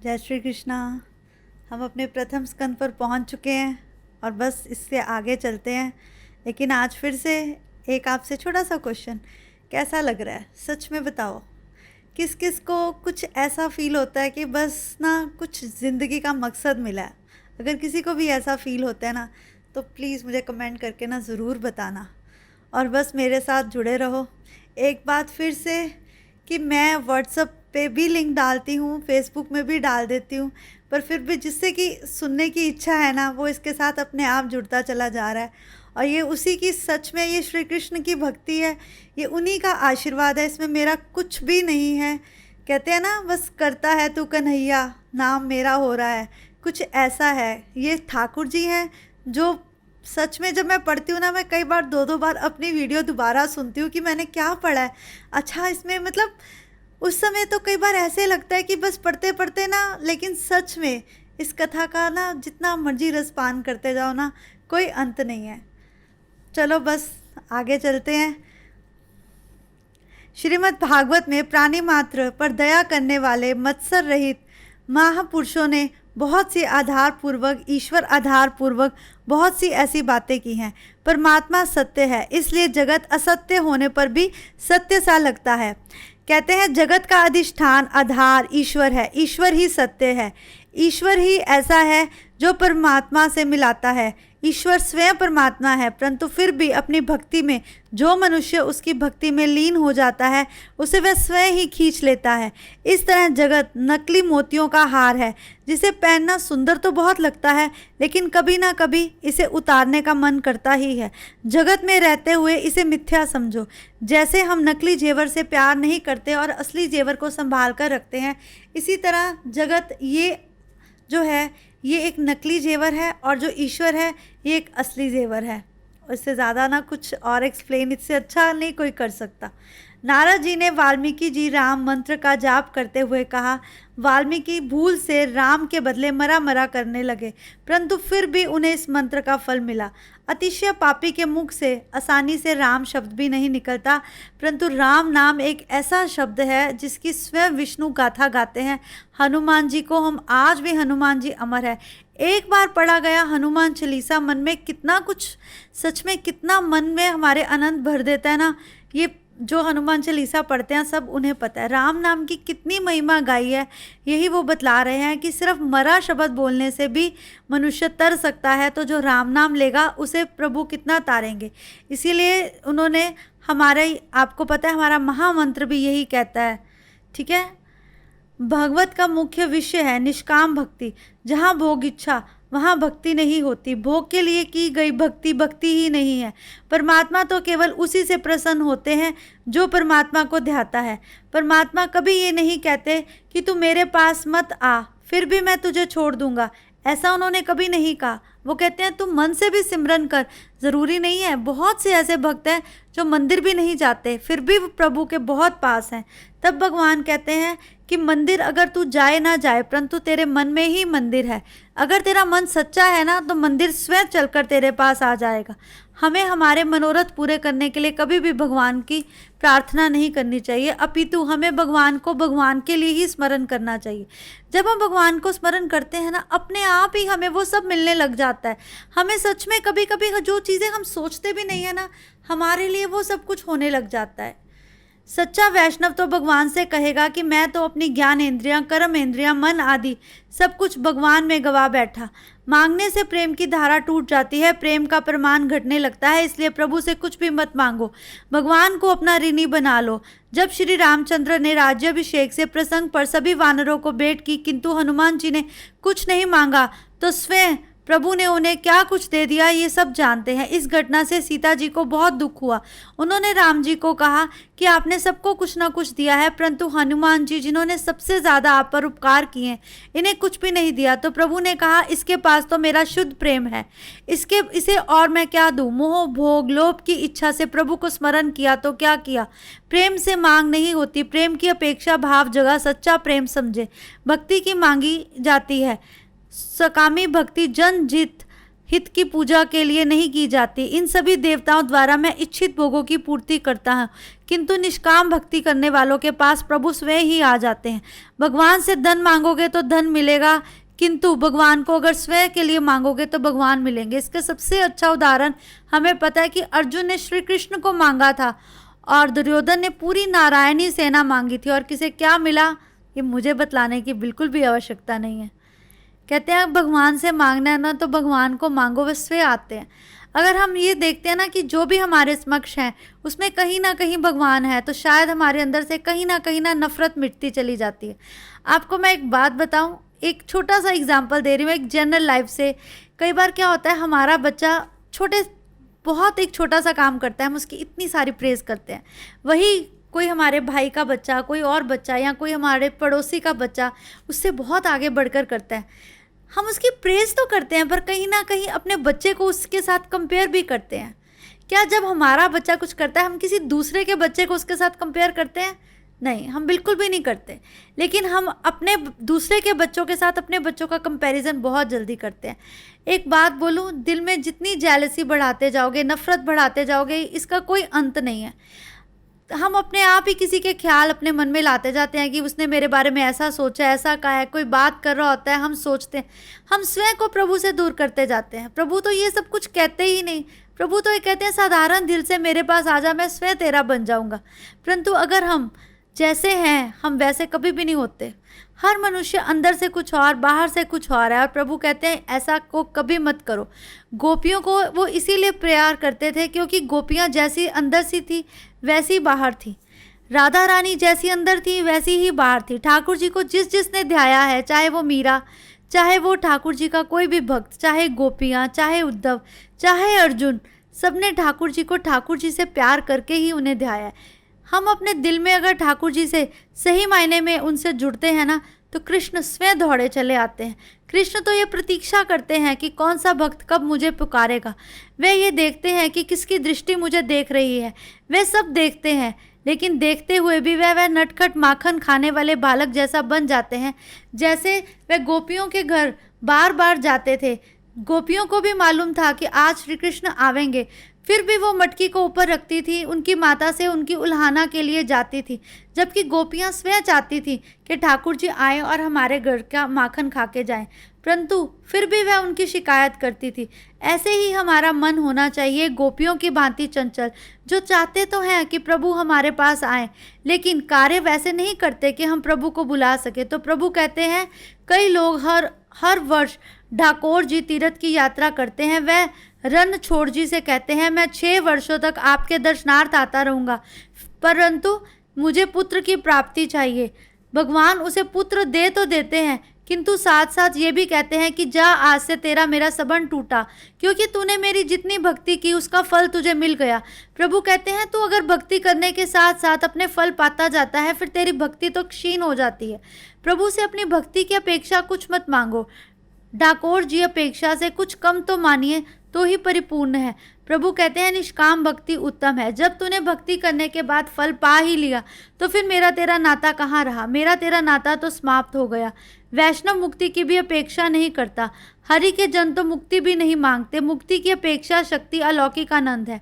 जय श्री कृष्णा। हम अपने प्रथम स्कंद पर पहुंच चुके हैं और बस इससे आगे चलते हैं। लेकिन आज फिर से एक आपसे छोटा सा क्वेश्चन, कैसा लग रहा है? सच में बताओ, किस किस को कुछ ऐसा फील होता है कि बस ना कुछ ज़िंदगी का मकसद मिला है? अगर किसी को भी ऐसा फील होता है ना, तो प्लीज़ मुझे कमेंट करके ना ज़रूर बताना और बस मेरे साथ जुड़े रहो। एक बात फिर से कि मैं व्हाट्सएप पे भी लिंक डालती हूँ, फेसबुक में भी डाल देती हूँ, पर फिर भी जिससे कि सुनने की इच्छा है ना, वो इसके साथ अपने आप जुड़ता चला जा रहा है। और ये उसी की, सच में ये श्री कृष्ण की भक्ति है, ये उन्हीं का आशीर्वाद है, इसमें मेरा कुछ भी नहीं है। कहते हैं ना, बस करता है तू कन्हैया, नाम मेरा हो रहा है, कुछ ऐसा है। ये ठाकुर जी हैं जो सच में जब मैं पढ़ती हूँ ना, मैं कई बार दो बार अपनी वीडियो दोबारा सुनती हूँ कि मैंने क्या पढ़ा है। अच्छा, इसमें मतलब उस समय तो कई बार ऐसे लगता है कि बस पढ़ते पढ़ते ना, लेकिन सच में इस कथा का ना जितना मर्जी रसपान करते जाओ ना, कोई अंत नहीं है। चलो बस आगे चलते हैं। श्रीमद् भागवत में प्राणी मात्र पर दया करने वाले मत्सर रहित महापुरुषों ने बहुत सी आधार पूर्वक, ईश्वर आधार पूर्वक बहुत सी ऐसी बातें की हैं। परमात्मा सत्य है, इसलिए जगत असत्य होने पर भी सत्य सा लगता है। कहते हैं जगत का अधिष्ठान आधार ईश्वर है, ईश्वर ही सत्य है, ईश्वर ही ऐसा है जो परमात्मा से मिलाता है। ईश्वर स्वयं परमात्मा है, परंतु फिर भी अपनी भक्ति में जो मनुष्य उसकी भक्ति में लीन हो जाता है, उसे वह स्वयं ही खींच लेता है। इस तरह जगत नकली मोतियों का हार है, जिसे पहनना सुंदर तो बहुत लगता है, लेकिन कभी ना कभी इसे उतारने का मन करता ही है। जगत में रहते हुए इसे मिथ्या समझो। जैसे हम नकली जेवर से प्यार नहीं करते और असली जेवर को संभाल कर रखते हैं, इसी तरह जगत ये जो है, ये एक नकली जेवर है, और जो ईश्वर है ये एक असली जेवर है। इससे ज़्यादा ना कुछ और एक्सप्लेन इससे अच्छा नहीं कोई कर सकता। नारद जी ने वाल्मीकि जी राम मंत्र का जाप करते हुए कहा। वाल्मीकि भूल से राम के बदले मरा मरा करने लगे, परंतु फिर भी उन्हें इस मंत्र का फल मिला। अतिशय पापी के मुख से आसानी से राम शब्द भी नहीं निकलता, परंतु राम नाम एक ऐसा शब्द है जिसकी स्वयं विष्णु गाथा गाते हैं। हनुमान जी को हम आज भी, हनुमान जी अमर है। एक बार पढ़ा गया हनुमान चालीसा मन में कितना कुछ, सच में कितना मन में हमारे आनंद भर देता है ना। ये जो हनुमान चालीसा पढ़ते हैं सब उन्हें पता है राम नाम की कितनी महिमा गाई है। यही वो बतला रहे हैं कि सिर्फ मरा शब्द बोलने से भी मनुष्य तर सकता है, तो जो राम नाम लेगा उसे प्रभु कितना तारेंगे। इसीलिए उन्होंने हमारे, आपको पता है हमारा महामंत्र भी यही कहता है, ठीक है। भगवत का मुख्य विषय है निष्काम भक्ति। जहाँ भोग इच्छा वहाँ भक्ति नहीं होती। भोग के लिए की गई भक्ति भक्ति ही नहीं है। परमात्मा तो केवल उसी से प्रसन्न होते हैं जो परमात्मा को ध्याता है। परमात्मा कभी ये नहीं कहते कि तू मेरे पास मत आ, फिर भी मैं तुझे छोड़ दूंगा। ऐसा उन्होंने कभी नहीं कहा। वो कहते हैं तू मन से भी सिमरन कर। ज़रूरी नहीं है, बहुत से ऐसे भक्त हैं जो मंदिर भी नहीं जाते, फिर भी प्रभु के बहुत पास हैं। तब भगवान कहते हैं कि मंदिर अगर तू जाए ना जाए, परंतु तेरे मन में ही मंदिर है। अगर तेरा मन सच्चा है ना, तो मंदिर स्वयं चलकर तेरे पास आ जाएगा। हमें हमारे मनोरथ पूरे करने के लिए कभी भी भगवान की प्रार्थना नहीं करनी चाहिए, अपितु हमें भगवान को भगवान के लिए ही स्मरण करना चाहिए। जब हम भगवान को स्मरण करते हैं ना, अपने आप ही हमें वो सब मिलने लग जाता है। हमें सच में कभी कभी जो चीज़ें हम सोचते भी नहीं है ना, हमारे लिए वो सब कुछ होने लग जाता है। सच्चा वैष्णव तो भगवान से कहेगा कि मैं तो अपनी ज्ञान इंद्रियां, कर्म इंद्रियां, मन आदि सब कुछ भगवान में गवा बैठा। मांगने से प्रेम की धारा टूट जाती है, प्रेम का प्रमाण घटने लगता है। इसलिए प्रभु से कुछ भी मत मांगो, भगवान को अपना ऋणी बना लो। जब श्री रामचंद्र ने राज्याभिषेक से प्रसंग पर सभी वानरों को भेंट की, किंतु हनुमान जी ने कुछ नहीं मांगा, तो स्वयं प्रभु ने उन्हें क्या कुछ दे दिया ये सब जानते हैं। इस घटना से सीता जी को बहुत दुख हुआ। उन्होंने राम जी को कहा कि आपने सबको कुछ ना कुछ दिया है, परंतु हनुमान जी जिन्होंने सबसे ज़्यादा आप पर उपकार किए हैं, इन्हें कुछ भी नहीं दिया। तो प्रभु ने कहा इसके पास तो मेरा शुद्ध प्रेम है, इसे और मैं क्या दूँ। मोह भोग लोभ की इच्छा से प्रभु को स्मरण किया तो क्या किया। प्रेम से मांग नहीं होती, प्रेम की अपेक्षा भाव जगह सच्चा प्रेम समझे। भक्ति की मांगी जाती है, सकामी भक्ति जन हित की पूजा के लिए नहीं की जाती। इन सभी देवताओं द्वारा मैं इच्छित भोगों की पूर्ति करता हूँ, किंतु निष्काम भक्ति करने वालों के पास प्रभु स्वयं ही आ जाते हैं। भगवान से धन मांगोगे तो धन मिलेगा, किंतु भगवान को अगर स्वयं के लिए मांगोगे तो भगवान मिलेंगे। इसका सबसे अच्छा उदाहरण हमें पता है कि अर्जुन ने श्री कृष्ण को मांगा था और दुर्योधन ने पूरी नारायणी सेना मांगी थी, और किसे क्या मिला ये मुझे बतलाने की बिल्कुल भी आवश्यकता नहीं है। कहते हैं भगवान से मांगना है ना तो भगवान को मांगो, वे स्वयं आते हैं। अगर हम ये देखते हैं ना कि जो भी हमारे समक्ष है उसमें कहीं ना कहीं भगवान है, तो शायद हमारे अंदर से कहीं ना नफरत मिटती चली जाती है। आपको मैं एक बात बताऊं, एक छोटा सा एग्जांपल दे रही हूँ एक जनरल लाइफ से। कई बार क्या होता है, हमारा बच्चा बहुत एक छोटा सा काम करता है, हम उसकी इतनी सारी प्रेज करते हैं। वही कोई हमारे भाई का बच्चा, कोई और बच्चा या कोई हमारे पड़ोसी का बच्चा उससे बहुत आगे बढ़कर करता है, हम उसकी प्रेज तो करते हैं पर कहीं ना कहीं अपने बच्चे को उसके साथ कंपेयर भी करते हैं। क्या जब हमारा बच्चा कुछ करता है हम किसी दूसरे के बच्चे को उसके साथ कंपेयर करते हैं? नहीं, हम बिल्कुल भी नहीं करते। लेकिन हम अपने दूसरे के बच्चों के साथ अपने बच्चों का कंपैरिजन बहुत जल्दी करते हैं। एक बात बोलूं, दिल में जितनी जेलसी बढ़ाते जाओगे, नफरत बढ़ाते जाओगे, इसका कोई अंत नहीं है। हम अपने आप ही किसी के ख्याल अपने मन में लाते जाते हैं कि उसने मेरे बारे में ऐसा सोचा, ऐसा कहा है। कोई बात कर रहा होता है, हम सोचते हैं, हम स्वयं को प्रभु से दूर करते जाते हैं। प्रभु तो ये सब कुछ कहते ही नहीं। प्रभु तो ये कहते हैं साधारण दिल से मेरे पास आ जा, मैं स्वयं तेरा बन जाऊंगा। परंतु अगर हम जैसे हैं हम वैसे कभी भी नहीं होते। हर मनुष्य अंदर से कुछ और बाहर से कुछ और है, और प्रभु कहते हैं ऐसा को कभी मत करो। गोपियों को वो इसीलिए प्यार करते थे क्योंकि गोपियाँ जैसी अंदर सी थी वैसी बाहर थी। राधा रानी जैसी अंदर थी वैसी ही बाहर थी। ठाकुर जी को जिसने ध्याया है, चाहे वो मीरा, चाहे वो ठाकुर जी का कोई भी भक्त, चाहे गोपियाँ, चाहे उद्धव, चाहे अर्जुन, सबने ठाकुर जी को ठाकुर जी से प्यार करके ही उन्हें ध्याया है। हम अपने दिल में अगर ठाकुर जी से सही मायने में उनसे जुड़ते हैं ना, तो कृष्ण स्वयं दौड़े चले आते हैं। कृष्ण तो ये प्रतीक्षा करते हैं कि कौन सा भक्त कब मुझे पुकारेगा। वे ये देखते हैं कि किसकी दृष्टि मुझे देख रही है। वे सब देखते हैं, लेकिन देखते हुए भी वह नटखट माखन खाने वाले बालक जैसा बन जाते हैं, जैसे वे गोपियों के घर बार बार जाते थे। गोपियों को भी मालूम था कि आज श्री कृष्ण आवेंगे, फिर भी वो मटकी को ऊपर रखती थी, उनकी माता से उनकी उल्हाना के लिए जाती थी, जबकि गोपियाँ स्वयं चाहती थी कि ठाकुर जी आए और हमारे घर का माखन खा के जाएं, परंतु फिर भी वह उनकी शिकायत करती थी। ऐसे ही हमारा मन होना चाहिए, गोपियों की भांति चंचल, जो चाहते तो हैं कि प्रभु हमारे पास आए, लेकिन कार्य वैसे नहीं करते कि हम प्रभु को बुला सके। तो प्रभु कहते हैं कई लोग हर वर्ष ठाकुर जी तीर्थ की यात्रा करते हैं। वह रणछोड़ जी से कहते हैं मैं 6 वर्षों तक आपके दर्शनार्थ आता रहूँगा, परंतु मुझे पुत्र की प्राप्ति चाहिए। भगवान उसे पुत्र दे तो देते हैं, किंतु साथ साथ ये भी कहते हैं कि जा, आज से तेरा मेरा संबंध टूटा, क्योंकि तूने मेरी जितनी भक्ति की उसका फल तुझे मिल गया। प्रभु कहते हैं तू अगर भक्ति करने के साथ साथ अपने फल पाता जाता है, फिर तेरी भक्ति तो क्षीण हो जाती है। प्रभु से अपनी भक्ति की अपेक्षा कुछ मत मांगो, ठाकुर जी अपेक्षा से कुछ कम तो मानिए, तो ही परिपूर्ण है। प्रभु कहते हैं निष्काम भक्ति उत्तम है। जब तूने भक्ति करने के बाद फल पा ही लिया, तो फिर मेरा तेरा नाता कहाँ रहा? मेरा तेरा नाता तो समाप्त हो गया। वैष्णव मुक्ति की भी अपेक्षा नहीं करता, हरि के जन तो मुक्ति भी नहीं मांगते। मुक्ति की अपेक्षा शक्ति अलौकिक आनंद है।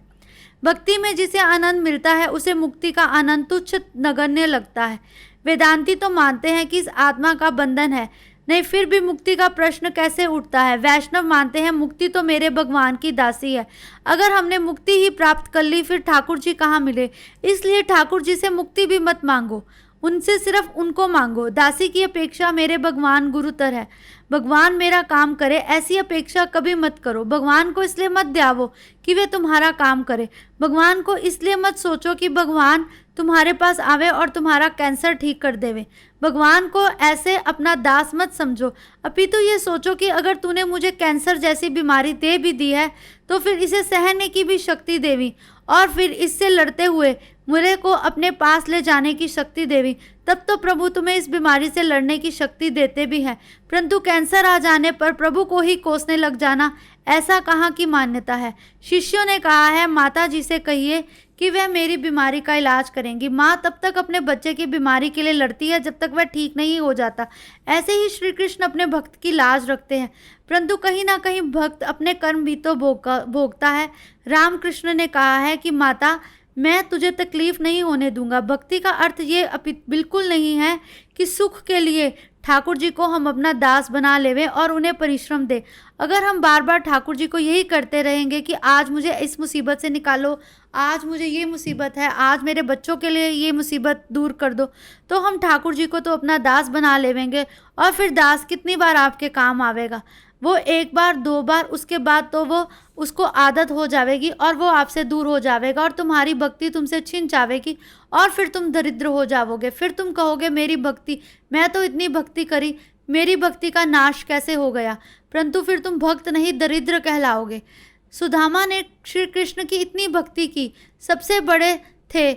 भक्ति में जिसे आनंद मिलता है उसे मुक्ति का आनंद तुच्छ नगण्य लगता है। वेदांती तो मानते हैं कि इस आत्मा का बंधन है, नहीं फिर भी मुक्ति का प्रश्न कैसे उठता है? वैष्णव मानते हैं मुक्ति तो मेरे भगवान की दासी है। अगर हमने मुक्ति ही प्राप्त कर ली, फिर ठाकुर जी कहाँ मिले? इसलिए ठाकुर जी से मुक्ति भी मत मांगो, उनसे सिर्फ उनको मांगो। दासी की अपेक्षा मेरे भगवान गुरुतर है। भगवान मेरा काम करे, ऐसी अपेक्षा कभी मत करो। भगवान को इसलिए मत ध्यावो कि वे तुम्हारा काम करे। भगवान को इसलिए मत सोचो कि भगवान तुम्हारे पास आवे और तुम्हारा कैंसर ठीक कर देवे। भगवान को ऐसे अपना दास मत समझो, अपितु ये सोचो कि अगर तूने मुझे कैंसर जैसी बीमारी दे भी दी है, तो फिर इसे सहने की भी शक्ति देवी, और फिर इससे लड़ते हुए मुझे को अपने पास ले जाने की शक्ति देवी। तब तो प्रभु तुम्हें इस बीमारी से लड़ने की शक्ति देते भी हैं। परंतु कैंसर आ जाने पर प्रभु को ही कोसने लग जाना, ऐसा कहाँ की मान्यता है? शिष्यों ने कहा है माता जी से कहिए कि वह मेरी बीमारी का इलाज करेंगी। माँ तब तक अपने बच्चे की बीमारी के लिए लड़ती है जब तक वह ठीक नहीं हो जाता। ऐसे ही श्री कृष्ण अपने भक्त की लाज रखते हैं, परंतु कहीं ना कहीं भक्त अपने कर्म भी तो भोगता है। रामकृष्ण ने कहा है कि माता मैं तुझे तकलीफ नहीं होने दूंगा। भक्ति का अर्थ ये बिल्कुल नहीं है कि सुख के लिए ठाकुर जी को हम अपना दास बना लेवें और उन्हें परिश्रम दे। अगर हम बार बार ठाकुर जी को यही करते रहेंगे कि आज मुझे इस मुसीबत से निकालो, आज मुझे ये मुसीबत है, आज मेरे बच्चों के लिए ये मुसीबत दूर कर दो, तो हम ठाकुर जी को तो अपना दास बना लेवेंगे और फिर दास कितनी बार आपके काम आवेगा। वो एक बार दो बार, उसके बाद तो वो उसको आदत हो जाएगी और वो आपसे दूर हो जाएगा और तुम्हारी भक्ति तुमसे छिन जाएगी और फिर तुम दरिद्र हो जाओगे। फिर तुम कहोगे मेरी भक्ति, मैं तो इतनी भक्ति करी, मेरी भक्ति का नाश कैसे हो गया। परंतु फिर तुम भक्त नहीं दरिद्र कहलाओगे। सुदामा ने श्री कृष्ण की इतनी भक्ति की, सबसे बड़े थे,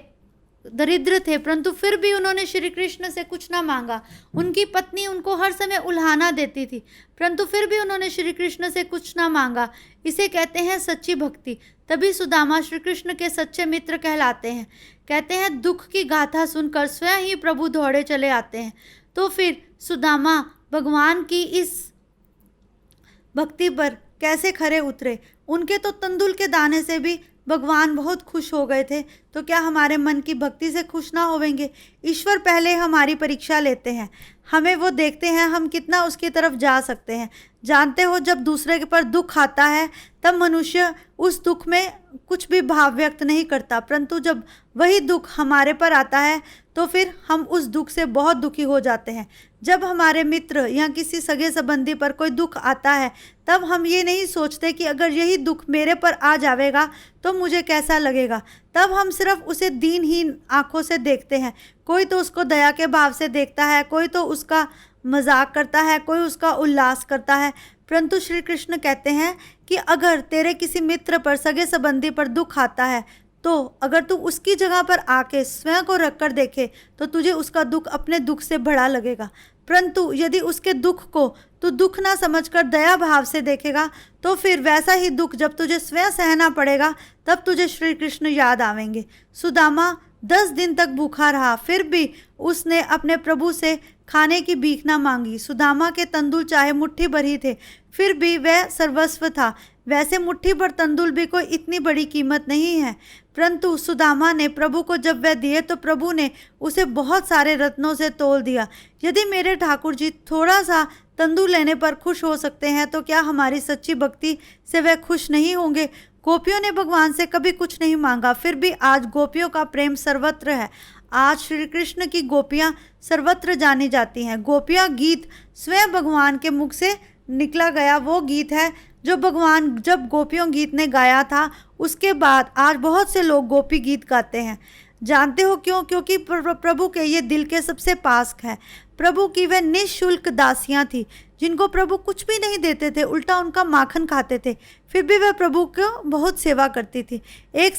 दरिद्र थे, परंतु फिर भी उन्होंने श्री कृष्ण से कुछ ना मांगा। उनकी पत्नी उनको हर समय उल्हाना देती थी, परंतु फिर भी उन्होंने श्री कृष्ण से कुछ ना मांगा। इसे कहते हैं सच्ची भक्ति। तभी सुदामा श्री कृष्ण के सच्चे मित्र कहलाते हैं। कहते हैं दुख की गाथा सुनकर स्वयं ही प्रभु दौड़े चले आते हैं। तो फिर सुदामा भगवान की इस भक्ति पर कैसे खरे उतरे। उनके तो तंदुल के दाने से भी भगवान बहुत खुश हो गए थे, तो क्या हमारे मन की भक्ति से खुश ना होवेंगे। ईश्वर पहले हमारी परीक्षा लेते हैं, हमें वो देखते हैं हम कितना उसकी तरफ जा सकते हैं। जानते हो जब दूसरे के पर दुख आता है तब मनुष्य उस दुख में कुछ भी भाव व्यक्त नहीं करता, परंतु जब वही दुख हमारे पर आता है तो फिर हम उस दुख से बहुत दुखी हो जाते हैं। जब हमारे मित्र या किसी सगे संबंधी पर कोई दुख आता है तब हम ये नहीं सोचते कि अगर यही दुख मेरे पर आ जाएगा तो मुझे कैसा लगेगा। तब हम सिर्फ उसे दीनहीन आंखों से देखते हैं। कोई तो उसको दया के भाव से देखता है, कोई तो उसका मजाक करता है, कोई उसका उल्लास करता है। परंतु श्री कृष्ण कहते हैं कि अगर तेरे किसी मित्र पर, सगे संबंधी पर दुख आता है तो अगर तू उसकी जगह पर आके स्वयं को रख कर देखे तो तुझे उसका दुख अपने दुख से बड़ा लगेगा। परंतु यदि उसके दुख को तू दुख ना समझकर दया भाव से देखेगा तो फिर वैसा ही दुख जब तुझे स्वयं सहना पड़ेगा तब तुझे श्री कृष्ण याद आवेंगे। सुदामा 10 दिन तक भूखा रहा, फिर भी उसने अपने प्रभु से खाने की भीख ना मांगी। सुदामा के तंदुल चाहे मुट्ठी भर ही थे, फिर भी वह सर्वस्व था। वैसे मुट्ठी भर तंदुल भी कोई इतनी बड़ी कीमत नहीं है, परंतु सुदामा ने प्रभु को जब वह दिए तो प्रभु ने उसे बहुत सारे रत्नों से तोल दिया। यदि मेरे ठाकुर जी थोड़ा सा तंदूर लेने पर खुश हो सकते हैं तो क्या हमारी सच्ची भक्ति से वह खुश नहीं होंगे। गोपियों ने भगवान से कभी कुछ नहीं मांगा, फिर भी आज गोपियों का प्रेम सर्वत्र है। आज श्री कृष्ण की गोपियां सर्वत्र जानी जाती हैं। गोपियां गीत स्वयं भगवान के मुख से निकला गया वो गीत है जो भगवान जब गोपियों गीत ने गाया था उसके बाद आज बहुत से लोग गोपी गीत गाते हैं। जानते हो क्यों? क्योंकि प्रभु के ये दिल के सबसे पास है। प्रभु की वह निःशुल्क दासियां थी जिनको प्रभु कुछ भी नहीं देते थे, उल्टा उनका माखन खाते थे, फिर भी वह प्रभु को बहुत सेवा करती थी। एक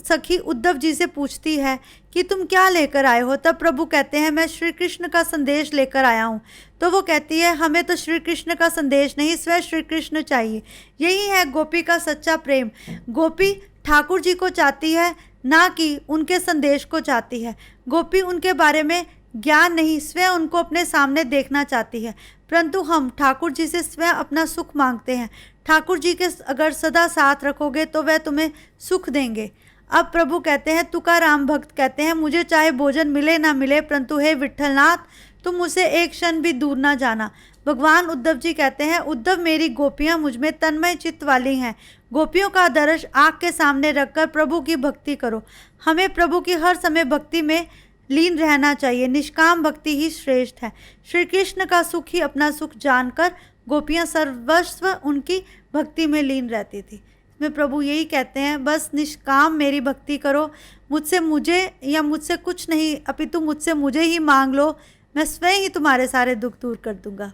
सखी उद्धव जी से पूछती है कि तुम क्या लेकर आए हो। तब प्रभु कहते हैं मैं श्री कृष्ण का संदेश लेकर आया हूँ। तो वो कहती है हमें तो श्री कृष्ण का संदेश नहीं, स्वयं श्री कृष्ण चाहिए। यही है गोपी का सच्चा प्रेम। गोपी ठाकुर जी को चाहती है, ना कि उनके संदेश को चाहती है। गोपी उनके बारे में ज्ञान नहीं, स्वयं उनको अपने सामने देखना चाहती है। परंतु हम ठाकुर जी से स्वयं अपना सुख मांगते हैं। ठाकुर जी के अगर सदा साथ रखोगे तो वह तुम्हें सुख देंगे। अब प्रभु कहते हैं, तुकाराम भक्त कहते हैं मुझे चाहे भोजन मिले ना मिले, परंतु हे विठलनाथ तुम मुझसे एक क्षण भी दूर ना जाना। भगवान उद्धव जी कहते हैं, उद्धव मेरी गोपियां मुझ में तन्मय चित्त वाली हैं। गोपियों का दर्श आँख के सामने रखकर प्रभु की भक्ति करो। हमें प्रभु की हर समय भक्ति में लीन रहना चाहिए। निष्काम भक्ति ही श्रेष्ठ है। श्री कृष्ण का सुख ही अपना सुख जानकर गोपियां सर्वस्व उनकी भक्ति में लीन रहती थी। इसमें प्रभु यही कहते हैं, बस निष्काम मेरी भक्ति करो, मुझसे मुझे या मुझसे कुछ नहीं अपितु मुझसे मुझे ही मांग लो, मैं स्वयं ही तुम्हारे सारे दुख दूर कर दूंगा।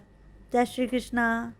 जय श्री कृष्णा।